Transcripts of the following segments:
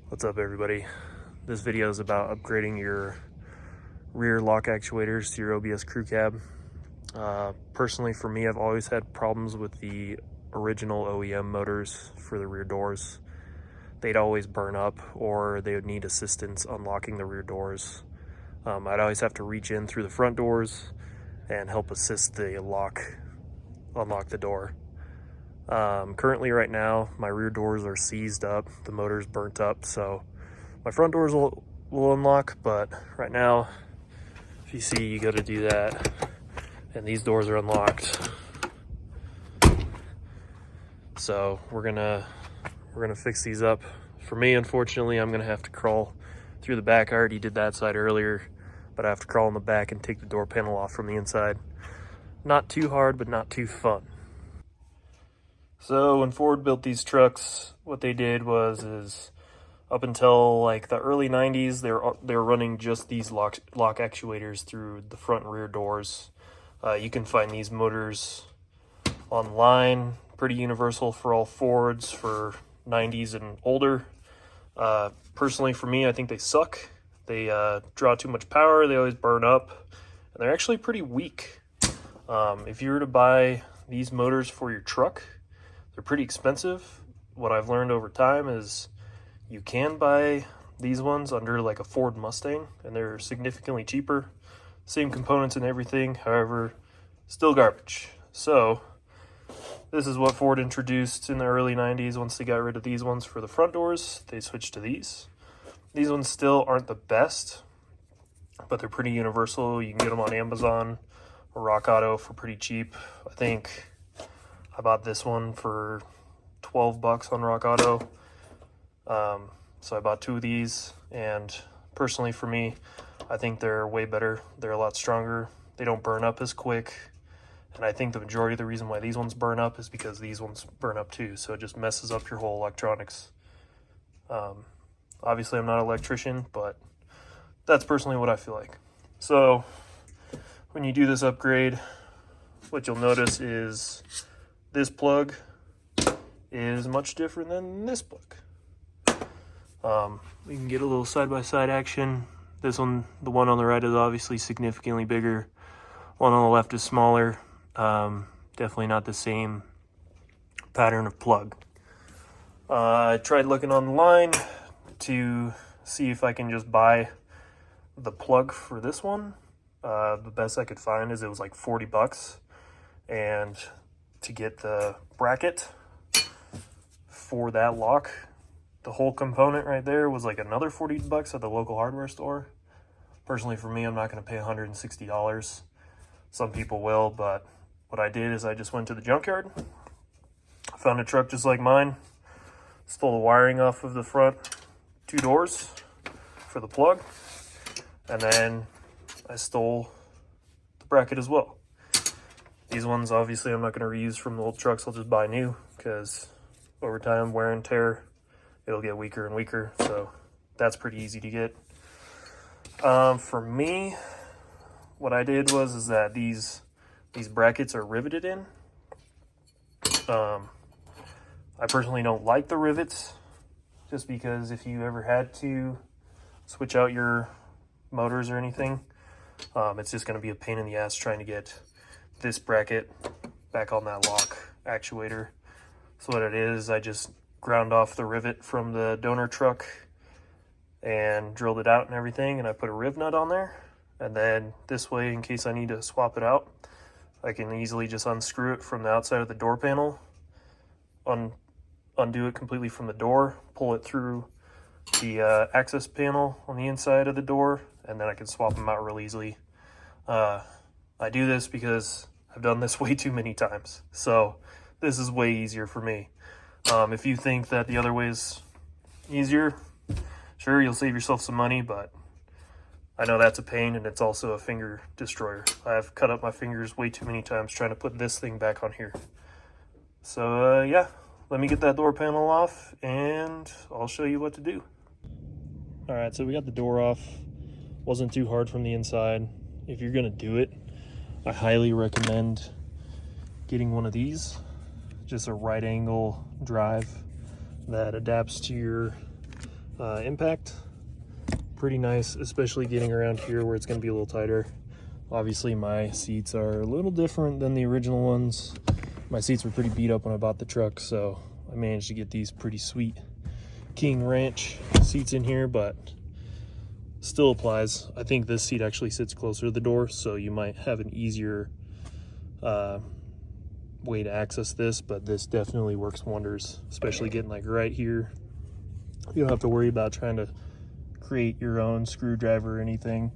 What's up, everybody? This video is about upgrading your rear lock actuators to your OBS crew cab. Personally, for me, I've always had problems with the original OEM motors for the rear doors. They'd always burn up, or they would need assistance unlocking the rear doors. I'd always have to reach in through the front doors and help assist the unlock the door. Currently right now, my rear doors are seized up, the motor's burnt up, so my front doors will unlock, but right now, if you see, you got to do that, and these doors are unlocked. So we're gonna fix these up. For me, unfortunately, I'm gonna have to crawl through the back. I already did that side earlier, but I have to crawl in the back and take the door panel off from the inside. Not too hard, but not too fun. So when Ford built these trucks, what they did is up until like the early 90s, they were running just these lock actuators through the front and rear doors. You can find these motors online, pretty universal for all Fords for 90s and older. Personally, for me, I think they suck. They draw too much power, they always burn up, and they're actually pretty weak. If you were to buy these motors for your truck, they're pretty expensive. What I've learned over time is you can buy these ones under like a Ford Mustang, and they're significantly cheaper. Same components and everything, however, still garbage. So this is what Ford introduced in the early 90s. Once they got rid of these ones for the front doors, they switched to these. These ones still aren't the best, but they're pretty universal. You can get them on Amazon or Rock Auto for pretty cheap. I think I bought this one for 12 bucks on Rock Auto. So I bought two of these, and personally for me, I think they're way better. They're a lot stronger. They don't burn up as quick. And I think the majority of the reason why these ones burn up is because these ones burn up too. So it just messes up your whole electronics. Obviously I'm not an electrician, but that's personally what I feel like. So when you do this upgrade, what you'll notice is this plug is much different than this plug. We can get a little side-by-side action. This one, the one on the right, is obviously significantly bigger. One on the left is smaller. Definitely not the same pattern of plug. I tried looking online to see if I can just buy the plug for this one. The best I could find is it was like 40 bucks. And to get the bracket for that lock, the whole component right there was like another 40 bucks at the local hardware store. Personally, for me, I'm not going to pay $160. Some people will, but what I did is I just went to the junkyard, found a truck just like mine, stole the wiring off of the front two doors for the plug, and then I stole the bracket as well. These ones, obviously, I'm not going to reuse from the old trucks. I'll just buy new, because over time, wear and tear, it'll get weaker and weaker, so that's pretty easy to get. For me, what I did is that these brackets are riveted in. I personally don't like the rivets, just because if you ever had to switch out your motors or anything, it's just going to be a pain in the ass trying to get this bracket back on that lock actuator. So what it is, I just ground off the rivet from the donor truck and drilled it out and everything, and I put a riv nut on there, and then this way, in case I need to swap it out, I can easily just unscrew it from the outside of the door panel, undo it completely from the door, pull it through the access panel on the inside of the door, and then I can swap them out real easily. I do this because I've done this way too many times, so this is way easier for me. If you think that the other way is easier, sure, you'll save yourself some money, but I know that's a pain, and it's also a finger destroyer. I've cut up my fingers way too many times trying to put this thing back on here. So yeah, let me get that door panel off, and I'll show you what to do. All right, so we got the door off. Wasn't too hard from the inside. If you're gonna do it, I highly recommend getting one of these. Just a right angle drive that adapts to your impact. Pretty nice, especially getting around here where it's going to be a little tighter. Obviously my seats are a little different than the original ones. My seats were pretty beat up when I bought the truck, so I managed to get these pretty sweet King Ranch seats in here, but still applies. I think this seat actually sits closer to the door, so you might have an easier way to access this, but this definitely works wonders, especially getting like right here. You don't have to worry about trying to create your own screwdriver or anything.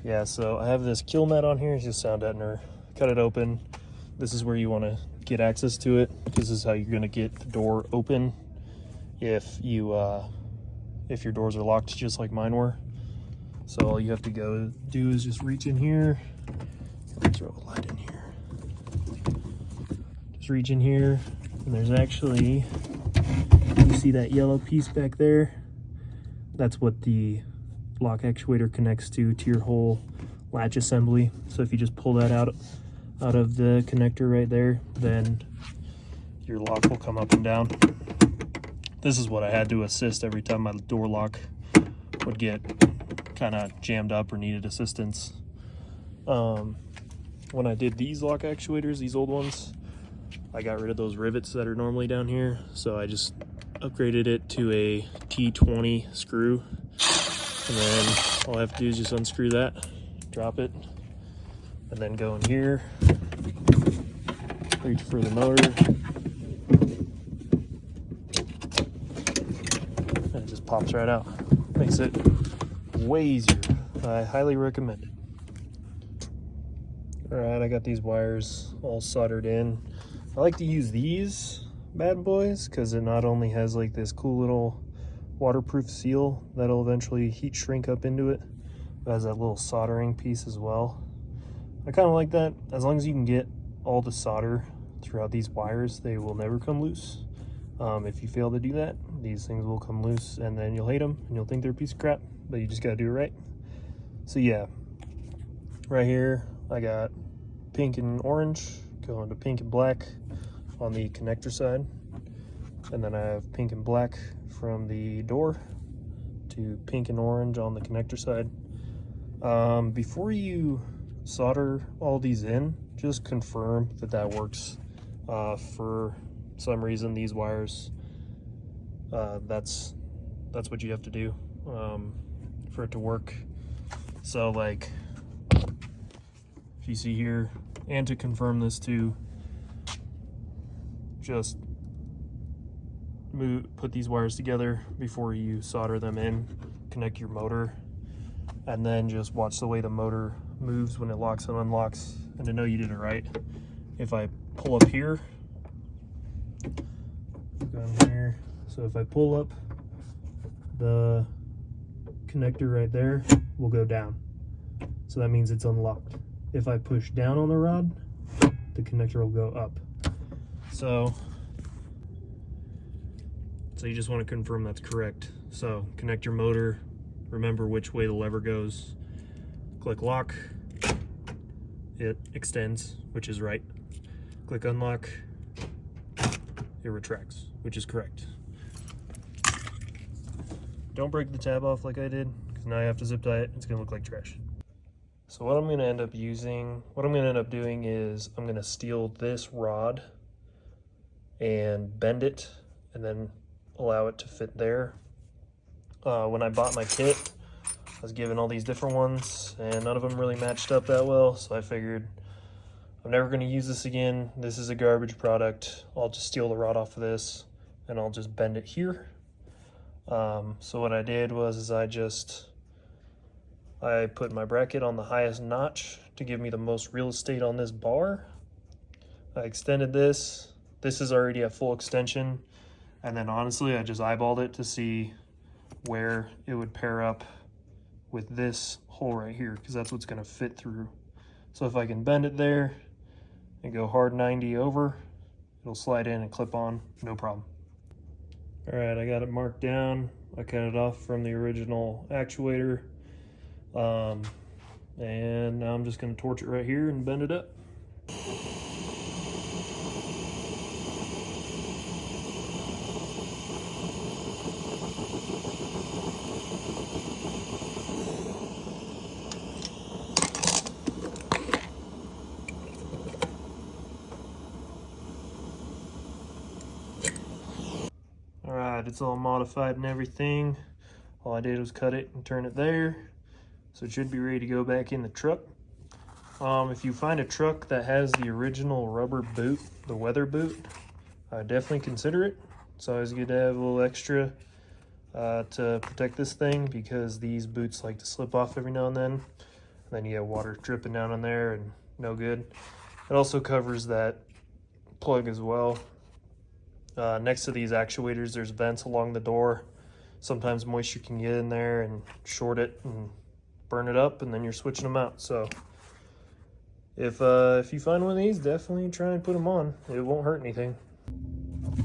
Yeah, so I have this kill mat on here. It's just sound deadener. Cut it open. This is where you want to get access to it. This is how you're going to get the door open if your doors are locked, just like mine were. So all you have to go do is just reach in here. Throw a light in here. Just reach in here, and there's actually, you see that yellow piece back there? That's what the lock actuator connects to your whole latch assembly. So if you just pull that out of the connector right there, then your lock will come up and down. This is what I had to assist every time my door lock would get kind of jammed up or needed assistance. When I did these lock actuators, these old ones, I got rid of those rivets that are normally down here, so I just upgraded it to a T20 screw, and then all I have to do is just unscrew that, drop it, and then go in here, reach for the motor, and it just pops right out. Makes it way easier. I highly recommend it. Alright, I got these wires all soldered in. I like to use these bad boys because it not only has like this cool little waterproof seal that'll eventually heat shrink up into it, but has that little soldering piece as well. I kind of like that. As long as you can get all the solder throughout these wires, they will never come loose. If you fail to do that, these things will come loose, and then you'll hate them and you'll think they're a piece of crap, but you just got to do it right. So yeah, right here I got pink and orange going to pink and black on the connector side, and then I have pink and black from the door to pink and orange on the connector side. Before you solder all these in, just confirm that that works. For some reason these wires, that's what you have to do for it to work. So like, if you see here, and to confirm this too, just put these wires together before you solder them in, connect your motor, and then just watch the way the motor moves when it locks and unlocks, and to know you did it right. If I pull up here, go in here, so if I pull up, the connector right there will go down, so that means it's unlocked. If I push down on the rod, the connector will go up. So you just want to confirm that's correct. So connect your motor, remember which way the lever goes, click lock, it extends, which is right. Click unlock, it retracts, which is correct. Don't break the tab off like I did, because now I have to zip tie it. It's gonna look like trash. So what I'm going to end up doing is I'm going to steal this rod and bend it and then allow it to fit there. When I bought my kit, I was given all these different ones and none of them really matched up that well, so I figured I'm never going to use this again. This is a garbage product. I'll just steal the rod off of this and I'll just bend it here. So what I did was I put my bracket on the highest notch to give me the most real estate on this bar. I extended this. This is already at full extension. And then honestly, I just eyeballed it to see where it would pair up with this hole right here, because that's what's going to fit through. So if I can bend it there and go hard 90 over, it'll slide in and clip on, no problem. All right, I got it marked down. I cut it off from the original actuator. And now I'm just going to torch it right here and bend it up. Alright, it's all modified and everything. All I did was cut it and turn it there. So it should be ready to go back in the truck. If you find a truck that has the original rubber boot, the weather boot, definitely consider it. It's always good to have a little extra to protect this thing, because these boots like to slip off every now and then. And then you have water dripping down on there and no good. It also covers that plug as well. Next to these actuators, there's vents along the door. Sometimes moisture can get in there and short it and burn it up, and then you're switching them out. So if you find one of these, definitely try and put them on. It won't hurt anything.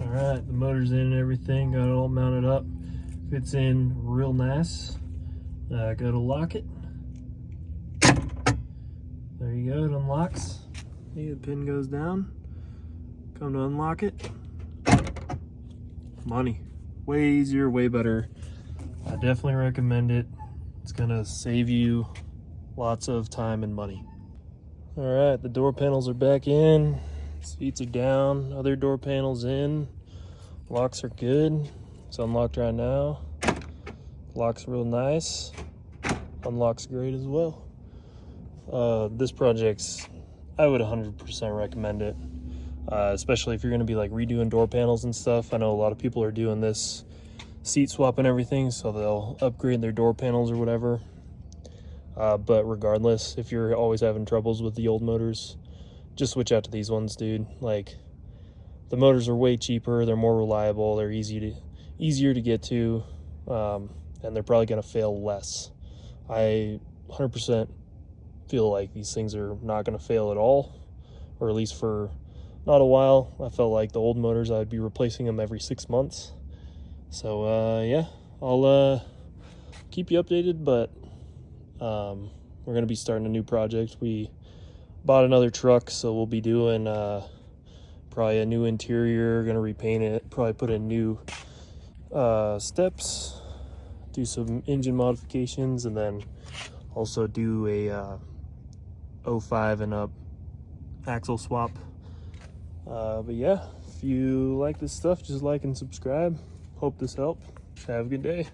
All right, the motor's in and everything. Got it all mounted up. Fits in real nice. Go to lock it. There you go, it unlocks. See, the pin goes down. Come to unlock it. Money. Way easier, way better. I definitely recommend it. It's gonna save you lots of time and money. All right, the door panels are back in. Seats are down, other door panels in. Locks are good. It's unlocked right now. Locks real nice. Unlocks great as well. This project's, I would 100% recommend it. Especially if you're gonna be like redoing door panels and stuff. I know a lot of people are doing this seat swap and everything, so they'll upgrade their door panels or whatever. But regardless, if you're always having troubles with the old motors, just switch out to these ones, dude. Like, the motors are way cheaper, they're more reliable, they're easier to get to, and they're probably gonna fail less. I 100% feel like these things are not gonna fail at all, or at least for not a while. I felt like the old motors, I'd be replacing them every 6 months. So yeah, I'll keep you updated, but we're gonna be starting a new project. We bought another truck, so we'll be doing probably a new interior, gonna repaint it, probably put in new steps, do some engine modifications, and then also do a 05 and up axle swap. But yeah, if you like this stuff, just like and subscribe. Hope this helped. Have a good day.